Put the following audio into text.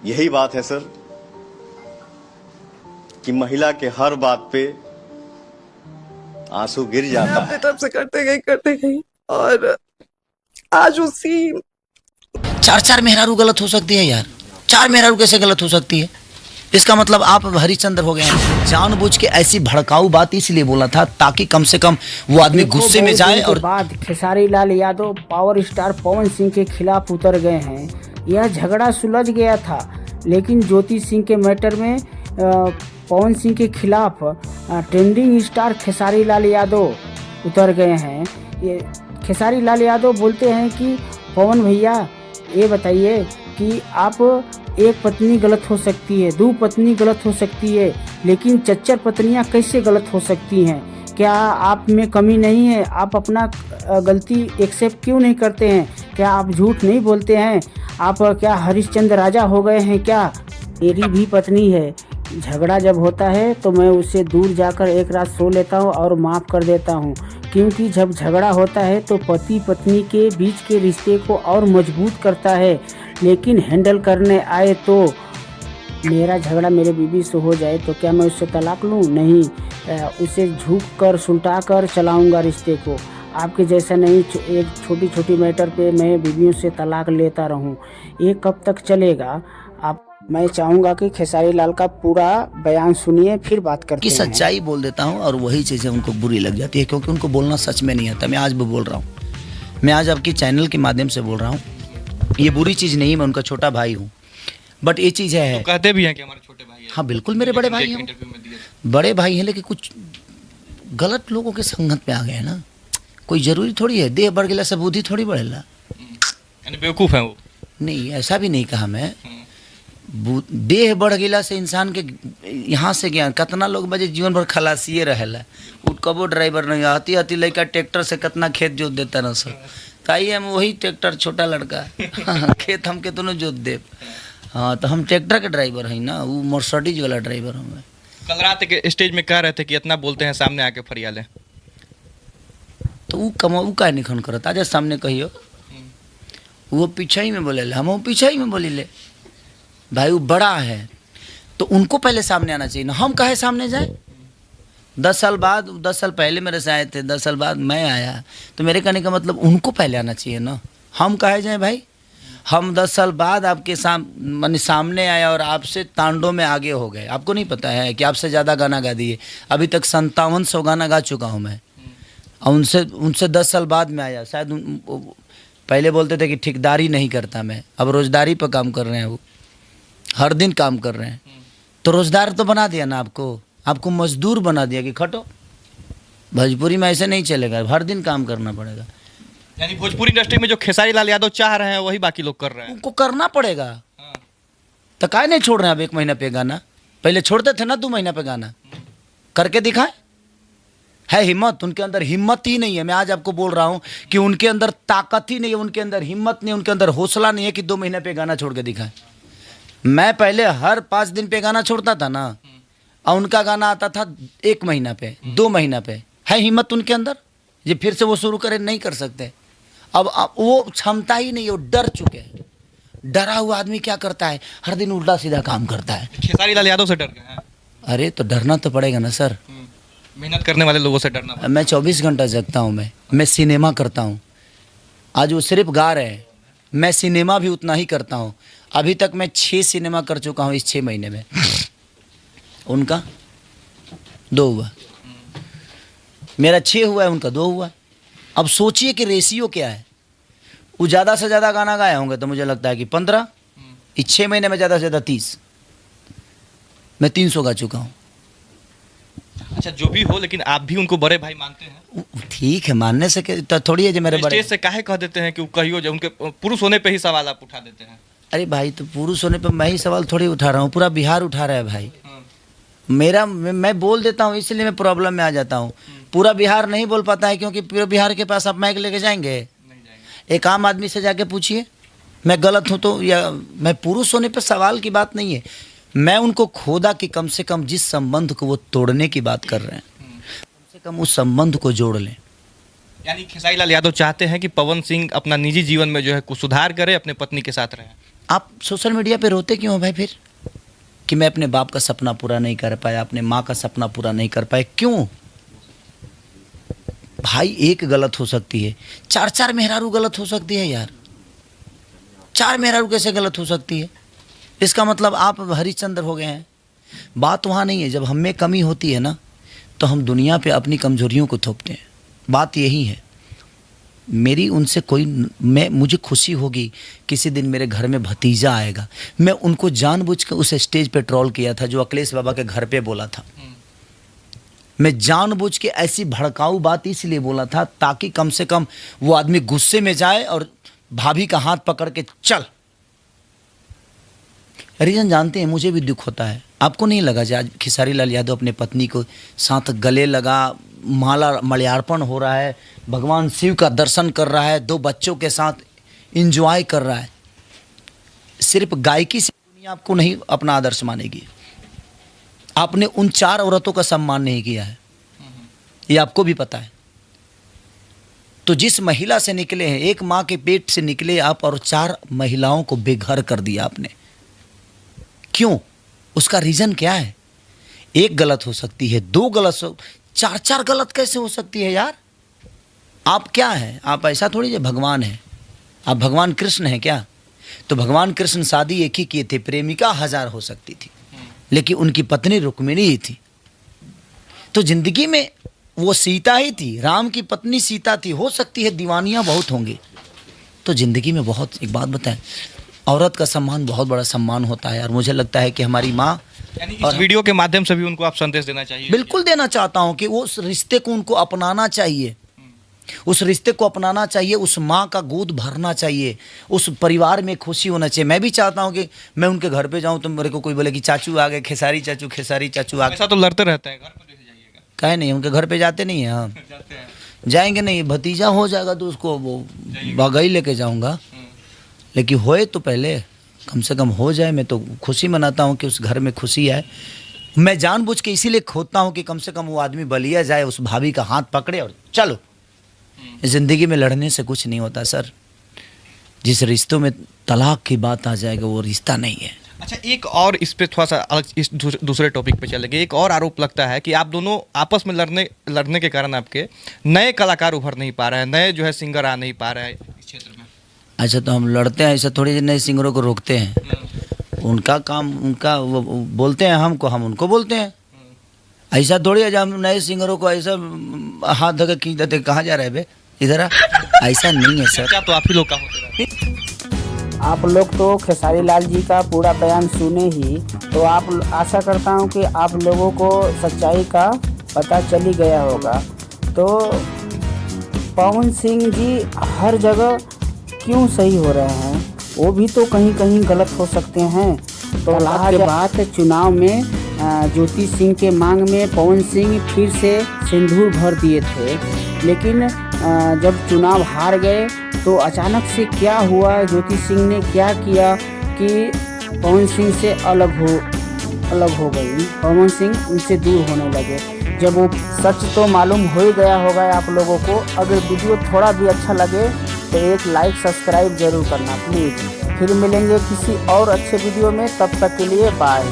यही बात है सर कि महिला के हर बात पे आंसू गिर जाता अपने है। तरफ से करते गई और आज उसी 4 मेहरारू गलत हो सकती है यार। 4 मेहरारू कैसे गलत हो सकती है? इसका मतलब आप हरिश्चंद्र हो गए हैं। जानबूझ के ऐसी भड़काऊ बात इसलिए बोला था ताकि कम से कम वो आदमी गुस्से में जाए। और बाद खेसारी लाल यादव पावर स्टार पवन सिंह के खिलाफ उतर गए हैं। यह झगड़ा सुलझ गया था, लेकिन ज्योति सिंह के मैटर में पवन सिंह के खिलाफ ट्रेंडिंग स्टार खेसारी लाल यादव उतर गए हैं। ये खेसारी लाल यादव बोलते हैं कि पवन भैया ये बताइए कि आप एक पत्नी गलत हो सकती है, 2 पत्नी गलत हो सकती है, लेकिन 4 पत्नियां कैसे गलत हो सकती हैं? क्या आप में कमी नहीं है? आप अपना गलती एक्सेप्ट क्यों नहीं करते हैं? क्या आप झूठ नहीं बोलते हैं? आप क्या हरिश्चंद्र राजा हो गए हैं क्या? मेरी भी पत्नी है। झगड़ा जब होता है तो मैं उससे दूर जाकर एक रात सो लेता हूँ और माफ़ कर देता हूँ, क्योंकि जब झगड़ा होता है तो पति पत्नी के बीच के रिश्ते को और मजबूत करता है। लेकिन हैंडल करने आए तो मेरा झगड़ा मेरे बीवी से हो जाए तो क्या मैं उससे तलाक लूँ? नहीं, उसे झुक कर सुलटा कर चलाऊँगा रिश्ते को। आपके जैसा नहीं एक छोटी छोटी मैटर पे मैं बीवियों से तलाक लेता रहूँ। ये कब तक चलेगा? मैं चाहूँगा कि खेसारी लाल का पूरा बयान सुनिए, फिर बात करते हैं। सच्चाई बोल देता हूँ और वही चीज़ें उनको बुरी लग जाती है, क्योंकि उनको बोलना सच में नहीं आता। मैं आज भी बोल रहा हूँ, मैं आज आपकी चैनल के माध्यम से बोल रहा हूँ, ये बुरी चीज़ नहीं, मैं उनका छोटा भाई हूँ, बट ये चीज़ है। तो कहते भी हैं कि हमारे छोटे भाई हैं। हाँ बिल्कुल मेरे बड़े भाई हैं, बड़े भाई हैं, लेकिन कुछ गलत लोगों के संगत में आ गए हैं ना। कोई ज़रूरी थोड़ी है देह बढ़ गया से बुद्धि थोड़ी बढ़ेला। यानी बेवकूफ़ है वो? नहीं, ऐसा भी नहीं कहा मैं। देह बढ़ गया से इंसान के यहाँ से ज्ञान कितना लोग बजे जीवन भर खलासिए रहेला। उठ कबो ड्राइवर नहीं आती आती लड़का ट्रैक्टर से कितना खेत जोत देता ना सर। ताई हम वही ट्रैक्टर छोटा लड़का खेत हमके दोनों जोत दे। हाँ तो हम ट्रैक्टर के ड्राइवर हैं ना, वो मर्सिडीज वाला ड्राइवर हमें। कल रात के स्टेज में कह रहे थे कि इतना बोलते हैं सामने आके फरियाले, तो वो कमाऊ का निखन करता आज सामने कहियो। वो पीछे ही में बोले, हम पीछे ही में बोली ले भाई। वो बड़ा है तो उनको पहले सामने आना चाहिए ना, हम काहे सामने जाए? 10 साल बाद, 10 साल पहले मेरे से आए थे, 10 साल बाद मैं आया, तो मेरे कहने का मतलब उनको पहले आना चाहिए ना, हम काहे जाए भाई? हम 10 साल बाद आपके सामने आए और आपसे तांडों में आगे हो गए। आपको नहीं पता है कि आपसे ज़्यादा गाना गा दिए? अभी तक 5700 गाना गा चुका हूँ मैं, और उनसे 10 साल बाद में आया। शायद पहले बोलते थे कि ठेकेदारी नहीं करता मैं, अब रोजगारी पर काम कर रहे हैं, वो हर दिन काम कर रहे हैं। तो रोजगार तो बना दिया ना आपको मजदूर बना दिया कि खटो। भोजपुरी में ऐसे नहीं चलेगा, हर दिन काम करना पड़ेगा। यानी भोजपुरी इंडस्ट्री में जो खेसारी लाल यादव चाह रहे हैं वही बाकी लोग कर रहे हैं। उनको करना पड़ेगा। तो काहे नहीं छोड़ रहे हैं अब 1 महीना पे गाना? पहले छोड़ते थे ना 2 महीना पे गाना, करके दिखाए। है हिम्मत? उनके अंदर हिम्मत ही नहीं है। मैं आज आपको बोल रहा हूँ कि उनके अंदर ताकत ही नहीं है, उनके अंदर हिम्मत नहीं है, उनके अंदर हौसला नहीं है कि 2 महीने पे गाना छोड़ के दिखाए। मैं पहले हर 5 दिन पे गाना छोड़ता था ना, और उनका गाना आता था 1 महीना पे, 2 महीना पे। है हिम्मत उनके अंदर? ये फिर से वो शुरू करें, नहीं कर सकते। अब वो क्षमता ही नहीं है, वो डर चुके हैं। डरा हुआ आदमी क्या करता है? हर दिन उल्टा सीधा काम करता है। खेसारी लाल यादव से डर गए हैं? अरे तो डरना तो पड़ेगा ना सर। मेहनत करने वाले लोगों से डरना पड़ता। मैं 24 घंटा जगता हूँ, मैं सिनेमा करता हूँ। आज वो सिर्फ गा रहे हैं, मैं सिनेमा भी उतना ही करता हूँ। अभी तक मैं 6 सिनेमा कर चुका हूँ इस 6 महीने में। उनका 2 हुआ, मेरा 6 हुआ है, उनका 2 हुआ। अब सोचिए कि रेशियो क्या है। वो ज़्यादा से ज़्यादा गाना गाए होंगे तो मुझे लगता है कि 15, इस 6 महीने में ज़्यादा से ज़्यादा 30। मैं 300 गा चुका हूँ। अच्छा जो भी हो, लेकिन आप भी उनको बड़े भाई मानते हैं? ठीक है, मानने से थोड़ी है जो मेरे बड़े। स्टेज से काहे कह देते हैं कि कहियो जब उनके पुरुष होने पे ही सवाल आप उठा देते हैं? अरे भाई तो पुरुष होने पे मैं ही सवाल थोड़ी उठा रहा हूँ, पूरा बिहार उठा रहा है भाई। मैं बोल देता हूँ इसलिए मैं प्रॉब्लम में आ जाता हूँ। पूरा बिहार नहीं बोल पाता है, क्योंकि पूरे बिहार के पास आप माइक लेके जाएंगे? एक आम आदमी से जाके पूछिए, मैं गलत हूँ तो, या मैं पुरुष होने पे सवाल की बात नहीं है। मैं उनको खोदा कि कम से कम जिस संबंध को वो तोड़ने की बात कर रहे हैं, कम से कम उस संबंध को जोड़ लें। यानी खेसारी लाल यादव चाहते हैं कि पवन सिंह अपना निजी जीवन में जो है कुछ सुधार करे, अपने पत्नी के साथ रहे। आप सोशल मीडिया पे रोते क्यों हो भाई फिर, कि मैं अपने बाप का सपना पूरा नहीं कर पाया, अपने माँ का सपना पूरा नहीं कर पाए, क्यों भाई? एक गलत हो सकती है, 4 मेहरारू गलत हो सकती है यार। 4 मेहरारू कैसे गलत हो सकती है? इसका मतलब आप हरिश्चंद्र हो गए हैं। बात वहाँ नहीं है। जब हम में कमी होती है ना, तो हम दुनिया पे अपनी कमजोरियों को थोपते हैं। बात यही है। मेरी उनसे मुझे खुशी होगी किसी दिन मेरे घर में भतीजा आएगा। मैं उनको जानबूझकर उस स्टेज पे ट्रोल किया था जो अखिलेश बाबा के घर पे बोला था। मैं जानबूझ के ऐसी भड़काऊ बात इसलिए बोला था ताकि कम से कम वो आदमी गुस्से में जाए और भाभी का हाथ पकड़ के चल। रीजन जानते हैं, मुझे भी दुख होता है। आपको नहीं लगा आज खेसारी लाल यादव अपने पत्नी को साथ गले लगा, माला मल्यार्पण हो रहा है, भगवान शिव का दर्शन कर रहा है, 2 बच्चों के साथ एंजॉय कर रहा है। सिर्फ गायकी से दुनिया आपको नहीं अपना आदर्श मानेगी। आपने उन 4 औरतों का सम्मान नहीं किया है, ये आपको भी पता है। तो जिस महिला से निकले हैं, एक माँ के पेट से निकले आप, और 4 महिलाओं को बेघर कर दिया आपने। क्यों? उसका रीज़न क्या है? एक गलत हो सकती है, 2 गलत, 4 गलत कैसे हो सकती है यार? आप क्या हैं? आप ऐसा थोड़ी जो भगवान हैं। आप भगवान कृष्ण हैं क्या? तो भगवान कृष्ण शादी एक ही किए थे, प्रेमिका 1000 हो सकती थी, लेकिन उनकी पत्नी रुक्मिणी ही थी। तो जिंदगी में वो सीता ही थी, राम की पत्नी सीता थी। हो सकती है दीवानियाँ बहुत होंगी। तो ज़िंदगी में बहुत, एक बात बताएं, औरत का सम्मान बहुत बड़ा सम्मान होता है। और मुझे लगता है कि हमारी माँ, यानी इस वीडियो के माध्यम से भी उनको आप संदेश देना चाहिए। बिल्कुल देना चाहता हूँ कि वो उस रिश्ते को उनको अपनाना चाहिए, उस रिश्ते को अपनाना चाहिए, उस माँ का गोद भरना चाहिए, उस परिवार में खुशी होना चाहिए। मैं भी चाहता हूँ कि मैं उनके घर पे जाऊँ तो मेरे को कोई बोले कि चाचू आ गए, खेसारी चाचू आ गए। ऐसा तो लड़ते रहते हैं, घर पे लेके जाइएगा। कहे नहीं, उनके घर पे जाते नहीं हैं हम। जाते हैं। जाएंगे नहीं, भतीजा हो जाएगा तो उसको वो बागई लेके जाऊँगा। लेकिन होए तो पहले कम से कम हो जाए। मैं तो खुशी मनाता हूँ कि उस घर में खुशी है। मैं जानबूझ के इसीलिए खोदता हूँ कि कम से कम वो आदमी बलिया जाए, उस भाभी का हाथ पकड़े और चलो। ज़िंदगी में लड़ने से कुछ नहीं होता सर। जिस रिश्तों में तलाक की बात आ जाएगा वो रिश्ता नहीं है। अच्छा, एक और इस पे थोड़ा सा अलग, इस दूसरे टॉपिक पे चलेंगे। एक और आरोप लगता है कि आप दोनों आपस में लड़ने के कारण आपके नए कलाकार उभर नहीं पा रहे हैं, नए जो है सिंगर आ नहीं पा रहे हैं इस क्षेत्र में। अच्छा, तो हम लड़ते हैं ऐसा थोड़ी नए सिंगरों को रोकते हैं। उनका काम, उनका वो बोलते हैं हमको, हम उनको बोलते हैं। ऐसा थोड़ी है जब हम नए सिंगरों को ऐसा हाथ धके खींच देते, कहाँ जा रहे बे इधर आ। ऐसा नहीं है सर। क्या तो आप ही लोग का होते रहते। आप लोग तो खेसारी लाल जी का पूरा बयान सुने ही, तो आप आशा करता हूं कि आप लोगों को सच्चाई का पता चल ही गया होगा। तो पवन सिंह जी हर जगह क्यों सही हो रहे हैं? वो भी तो कहीं कहीं गलत हो सकते हैं। तो आज बात चुनाव में ज्योति सिंह के मांग में पवन सिंह फिर से सिंदूर भर दिए थे, लेकिन जब चुनाव हार गए तो अचानक से क्या हुआ, ज्योति सिंह ने क्या किया कि पवन सिंह से अलग हो गई, पवन सिंह उनसे दूर होने लगे। जब वो सच तो मालूम हो ही गया होगा आप लोगों को। अगर वीडियो थोड़ा भी अच्छा लगे तो एक लाइक सब्सक्राइब जरूर करना प्लीज़। फिर मिलेंगे किसी और अच्छे वीडियो में, तब तक के लिए बाय।